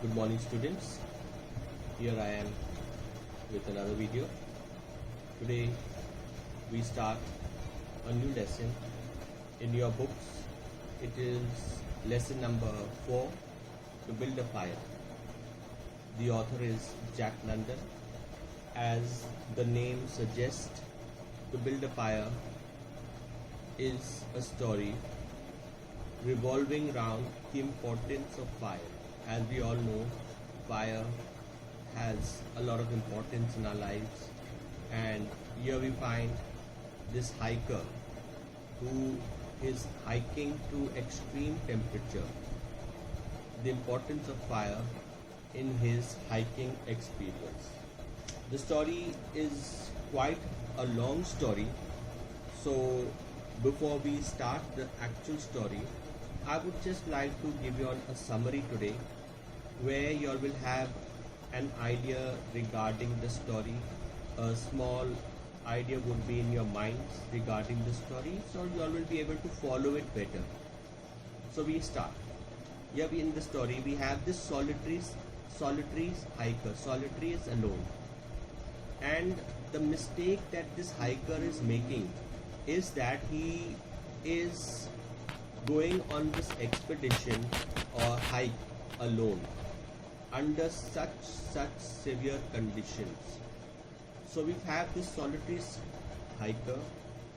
Good morning, students. Here I am with another video. Today we start a new lesson in your books. It is lesson number 4, to build a fire. The author is Jack London. As the name suggests, to build a fire is a story revolving around the importance of fire. As we all know, fire has a lot of importance in our lives, and here we find this hiker who is hiking to extreme temperature. The importance of fire in his hiking experience. The story is quite a long story, so before we start the actual story, I would just like to give you a summary today, where you all will have an idea regarding the story. A small idea would be in your minds regarding the story, so you all will be able to follow it better. So we start. Here in the story we have this solitary hiker. Solitary is alone, and the mistake that this hiker is making is that he is going on this expedition or hike alone under such severe conditions. So we have this solitary hiker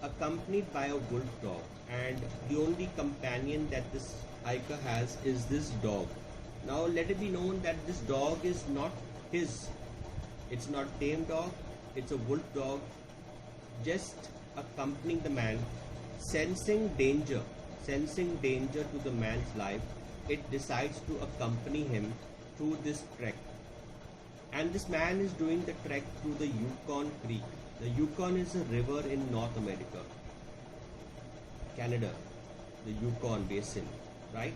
accompanied by a wolf dog, and the only companion that this hiker has is this dog. Now let it be known that this dog is not his. It's not a tame dog, it's a wolf dog just accompanying the man. Sensing danger to the man's life, it decides to accompany him through this trek. And this man is doing the trek through the Yukon Creek. The Yukon is a river in North America, Canada, the Yukon Basin, right?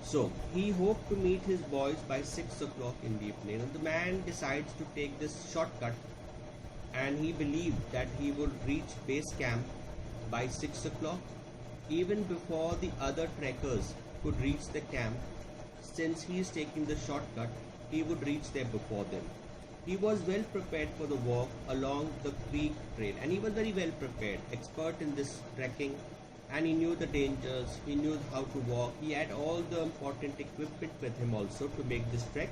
So he hoped to meet his boys by 6 o'clock in the evening. And the man decides to take this shortcut, and he believed that he would reach base camp by 6 o'clock, even before the other trekkers could reach the camp. Since he is taking the shortcut, he would reach there before them. He was well prepared for the walk along the creek trail, and he was very well prepared, expert in this trekking, and he knew the dangers, he knew how to walk. He had all the important equipment with him also to make this trek.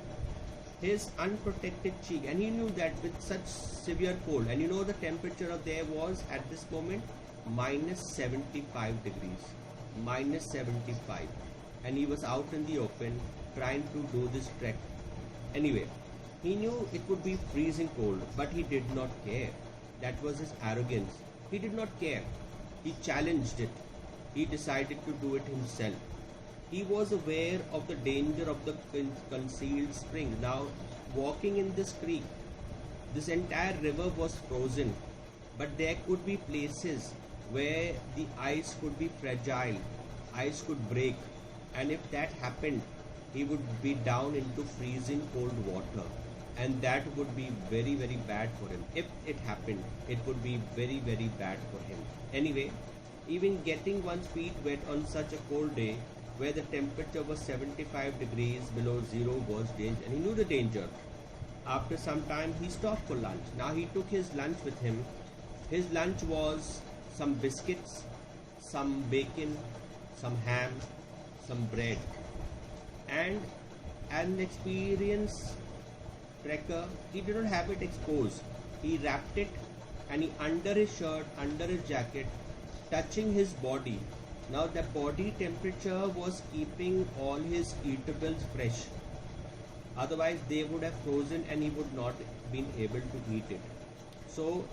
His unprotected cheek, and he knew that with such severe cold, and the temperature of there was at this moment minus 75 degrees, minus 75, and he was out in the open trying to do this trek. Anyway, he knew it would be freezing cold, but he did not care. That was his arrogance. He did not care. He challenged it. He decided to do it himself. He was aware of the danger of the concealed spring. Now, walking in this creek, this entire river was frozen, but there could be places where the ice could be fragile, ice could break, and if that happened, he would be down into freezing cold water, and that would be very, very bad for him. If it happened, it would be very, very bad for him. Anyway, even getting one's feet wet on such a cold day where the temperature was 75 degrees below zero was danger, and he knew the danger. After some time, he stopped for lunch. Now he took his lunch with him. His lunch was some biscuits, some bacon, some ham, some bread. And an experienced trekker, he did not have it exposed. He wrapped it, and he under his shirt, under his jacket, touching his body. Now the body temperature was keeping all his eatables fresh. Otherwise they would have frozen and he would not been able to eat it. So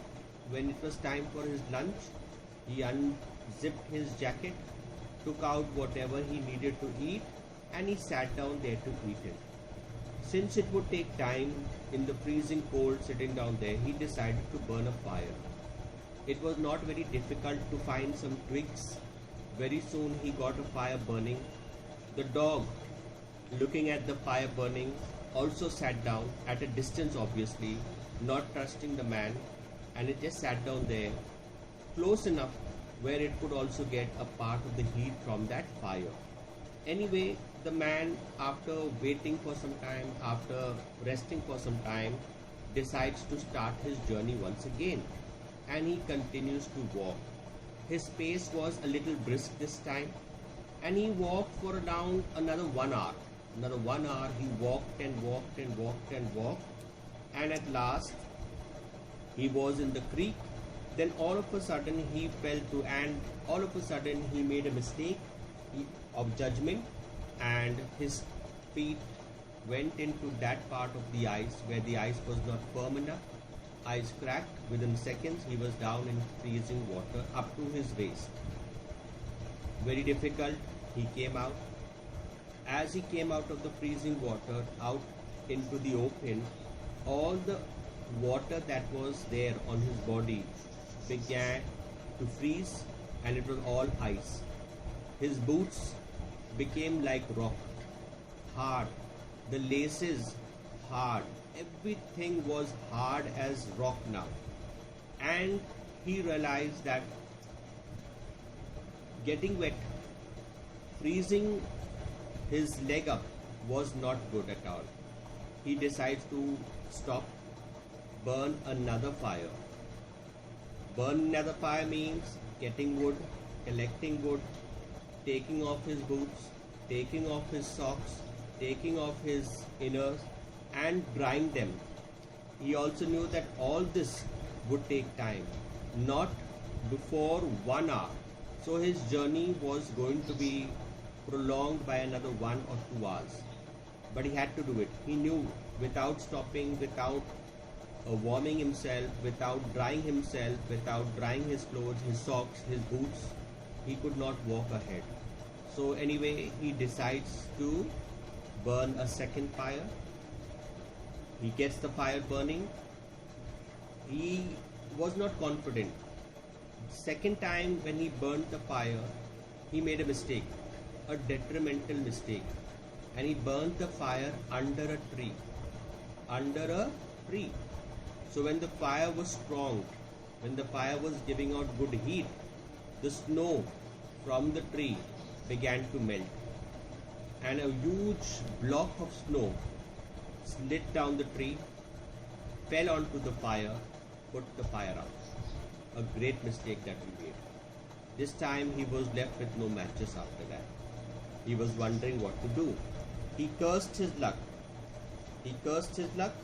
when it was time for his lunch, he unzipped his jacket, took out whatever he needed to eat, and he sat down there to eat it. Since it would take time in the freezing cold sitting down there, he decided to burn a fire. It was not very difficult to find some twigs. Very soon he got a fire burning. The dog, looking at the fire burning, also sat down at a distance, obviously, not trusting the man, and it just sat down there, close enough where it could also get a part of the heat from that fire. Anyway, the man, after waiting for some time, after resting for some time, decides to start his journey once again, and he continues to walk. His pace was a little brisk this time, and he walked for around another 1 hour. Another 1 hour he walked and walked and walked and walked, and at last he was in the creek. Then all of a sudden he fell to, and all of a sudden he made a mistake of judgment, and his feet went into that part of the ice where the ice was not firm enough. Ice cracked. Within seconds he was down in freezing water up to his waist. Very difficult. He came out. As he came out of the freezing water out into the open, all the water that was there on his body began to freeze, and it was all ice. His boots became like rock, hard. The laces hard. Everything was hard as rock now. And he realized that getting wet, freezing his leg up was not good at all. He decides to stop, burn another fire. Burn another fire means getting wood, collecting wood, taking off his boots, taking off his socks, taking off his inners, and drying them. He also knew that all this would take time, not before 1 hour. So his journey was going to be prolonged by another 1 or 2 hours. But he had to do it. He knew without stopping, without warming himself, without drying himself, without drying his clothes, his socks, his boots, he could not walk ahead. So anyway, he decides to burn a second fire. He gets the fire burning. He was not confident. Second time when he burnt the fire, he made a mistake, a detrimental mistake, and he burnt the fire under a tree. Under a tree. So when the fire was strong, when the fire was giving out good heat, the snow from the tree began to melt, and a huge block of snow slid down the tree, fell onto the fire, put the fire out. A great mistake that he made. This time he was left with no matches after that. He was wondering what to do. He cursed his luck. He cursed his luck.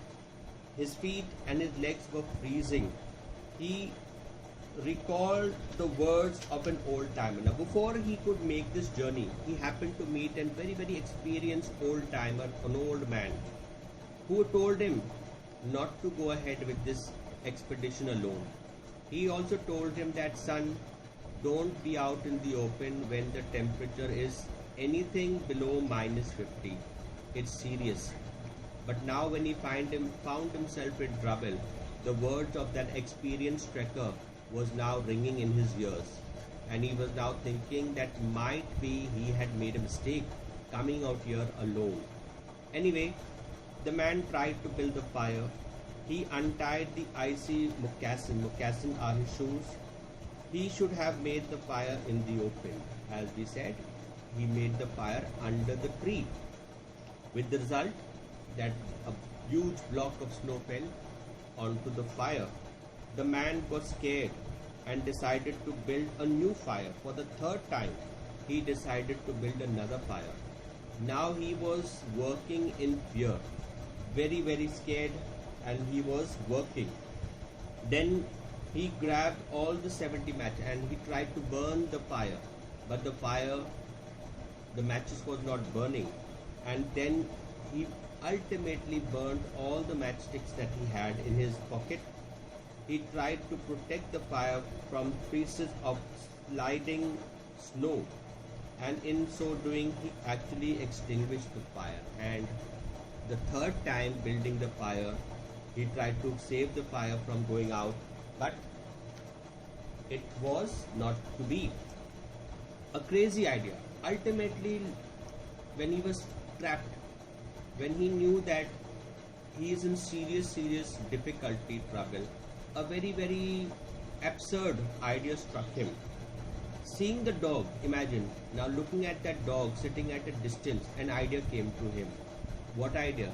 His feet and his legs were freezing. He recalled the words of an old timer. Now, before he could make this journey, he happened to meet a very, very experienced old timer, an old man, who told him not to go ahead with this expedition alone. He also told him that, son, don't be out in the open when the temperature is anything below -50. It's serious. But now when he found himself in trouble, the words of that experienced trekker was now ringing in his ears, and he was now thinking that might be he had made a mistake coming out here alone. Anyway, the man tried to build the fire. He untied the icy moccasin. Moccasin are his shoes. He should have made the fire in the open. As we said, he made the fire under the tree, with the result that a huge block of snow fell onto the fire. The man was scared and decided to build a new fire. For the third time, he decided to build another fire. Now he was working in fear, very, very scared, and he was working. Then he grabbed all the 70 matches and he tried to burn the fire, but the matches was not burning, and then he ultimately burned all the matchsticks that he had in his pocket. He tried to protect the fire from pieces of sliding snow, and in so doing he actually extinguished the fire. And the third time building the fire, he tried to save the fire from going out, but it was not to be. A crazy idea. Ultimately, when he was trapped, when he knew that he is in serious trouble, a very, very absurd idea struck him. Seeing the dog, imagine, now looking at that dog sitting at a distance, an idea came to him. What idea?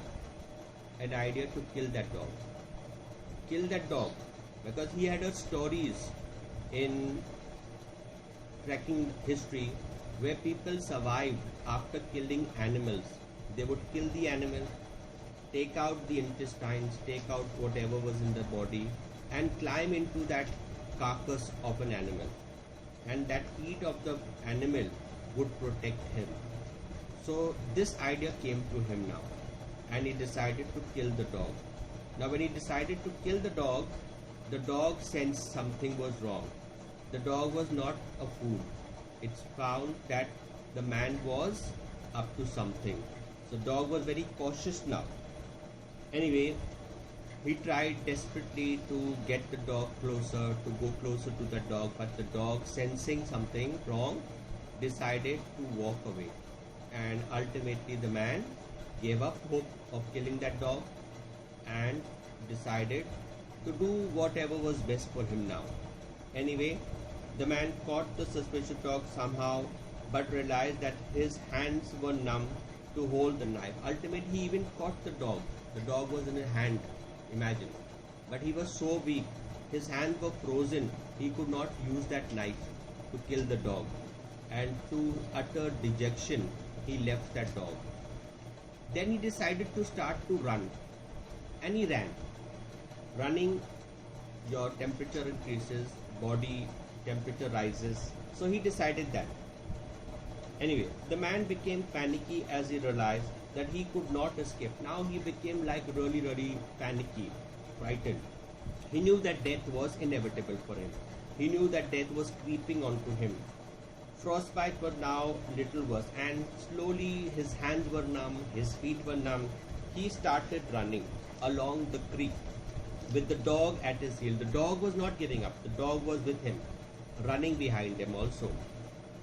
An idea to kill that dog. Kill that dog. Because he had heard stories in trekking history where people survived after killing animals. They would kill the animal, take out the intestines, take out whatever was in the body, and climb into that carcass of an animal. And that heat of the animal would protect him. So this idea came to him now, and he decided to kill the dog. Now when he decided to kill the dog sensed something was wrong. The dog was not a fool. It found that the man was up to something. So the dog was very cautious now. Anyway, he tried desperately to get the dog closer, to go closer to the dog, but the dog, sensing something wrong, decided to walk away. And ultimately the man gave up hope of killing that dog and decided to do whatever was best for him now. Anyway, the man caught the suspicious dog somehow, but realized that his hands were numb to hold the knife. Ultimately, he even caught the dog. The dog was in his hand, imagine. But he was so weak, his hands were frozen, he could not use that knife to kill the dog. And to utter dejection, he left that dog. Then he decided to start to run. And he ran. Running, your temperature increases, body temperature rises. So he decided that. Anyway, the man became panicky as he realized that he could not escape. Now he became like really panicky, frightened. He knew that death was inevitable for him. He knew that death was creeping onto him. Frostbite was now little worse, and slowly his hands were numb, his feet were numb. He started running along the creek with the dog at his heel. The dog was not giving up. The dog was with him, running behind him also.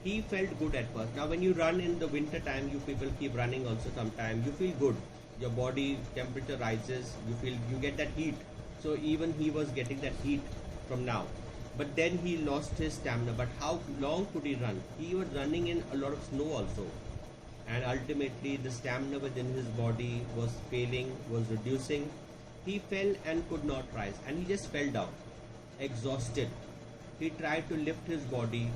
He felt good at first. Now when you run in the winter time, you people keep running also sometimes. You feel good. Your body temperature rises. You get that heat. So even he was getting that heat from now. But then he lost his stamina. But how long could he run? He was running in a lot of snow also. And ultimately the stamina within his body was failing, was reducing. He fell and could not rise. And he just fell down, exhausted. He tried to lift his body,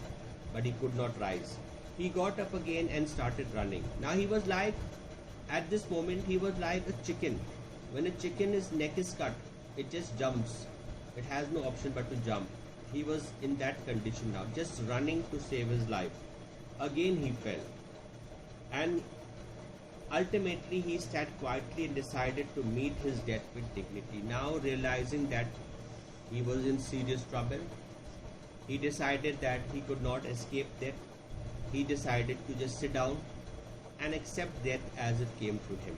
but he could not rise. He got up again and started running. Now he was like, at this moment, he was like a chicken. When a chicken's neck is cut, it just jumps. It has no option but to jump. He was in that condition now, just running to save his life. Again he fell. And ultimately he sat quietly and decided to meet his death with dignity. Now realizing that he was in serious trouble, he decided that he could not escape death. He decided to just sit down and accept death as it came to him.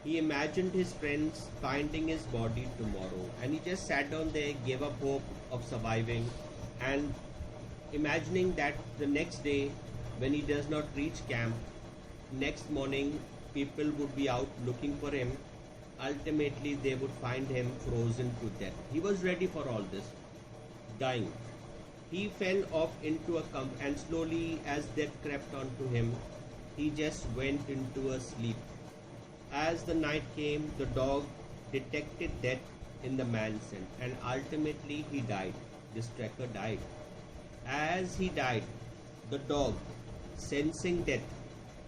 He imagined his friends finding his body tomorrow, and he just sat down there, gave up hope of surviving, and imagining that the next day when he does not reach camp, next morning people would be out looking for him. Ultimately they would find him frozen to death. He was ready for all this, dying. He fell off into a clump, and slowly as death crept onto him, he just went into a sleep. As the night came, the dog detected death in the man's scent, and ultimately he died. This trekker died. As he died, the dog, sensing death,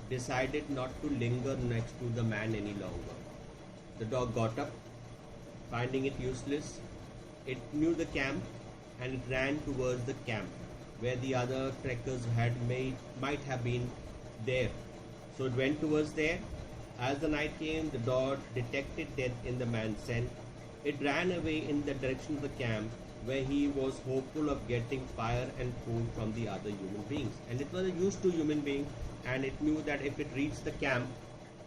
decided not to linger next to the man any longer. The dog got up, finding it useless. It knew the camp, and it ran towards the camp where the other trekkers might have been there. So it went towards there. As the night came, the dog detected death in the man's scent. It ran away in the direction of the camp, where he was hopeful of getting fire and food from the other human beings. And it was a used to human being, and it knew that if it reached the camp,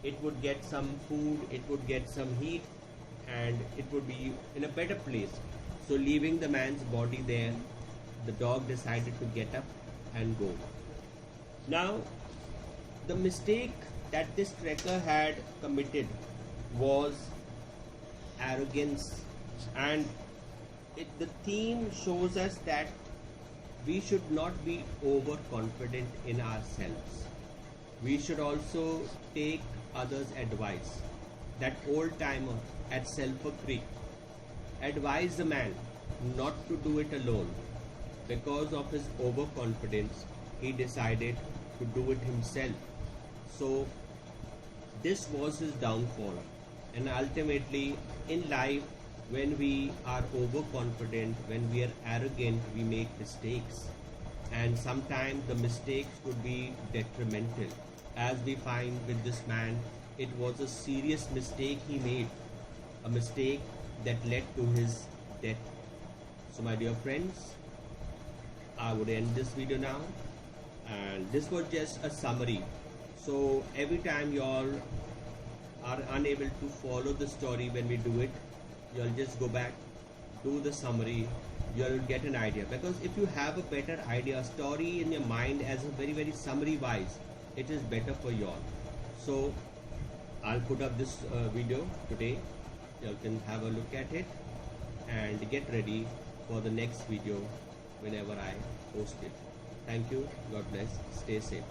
it would get some food, it would get some heat, and it would be in a better place. So leaving the man's body there, the dog decided to get up and go. Now, the mistake that this trekker had committed was arrogance, and the theme shows us that we should not be overconfident in ourselves. We should also take others' advice. That old timer at Sulphur Creek advised the man not to do it alone. Because of his overconfidence, he decided to do it himself. So, this was his downfall. And ultimately, in life, when we are overconfident, when we are arrogant, we make mistakes. And sometimes the mistakes could be detrimental. As we find with this man, it was a serious mistake he made, a mistake that led to his death. So, my dear friends, I would end this video now, and this was just a summary. So every time y'all are unable to follow the story when we do it, you'll just go back, do the summary, you'll get an idea. Because if you have a better idea, a story in your mind as a very summary wise, it is better for y'all. So I'll put up this video today. You can have a look at it and get ready for the next video whenever I post it. Thank you. God bless. Stay safe.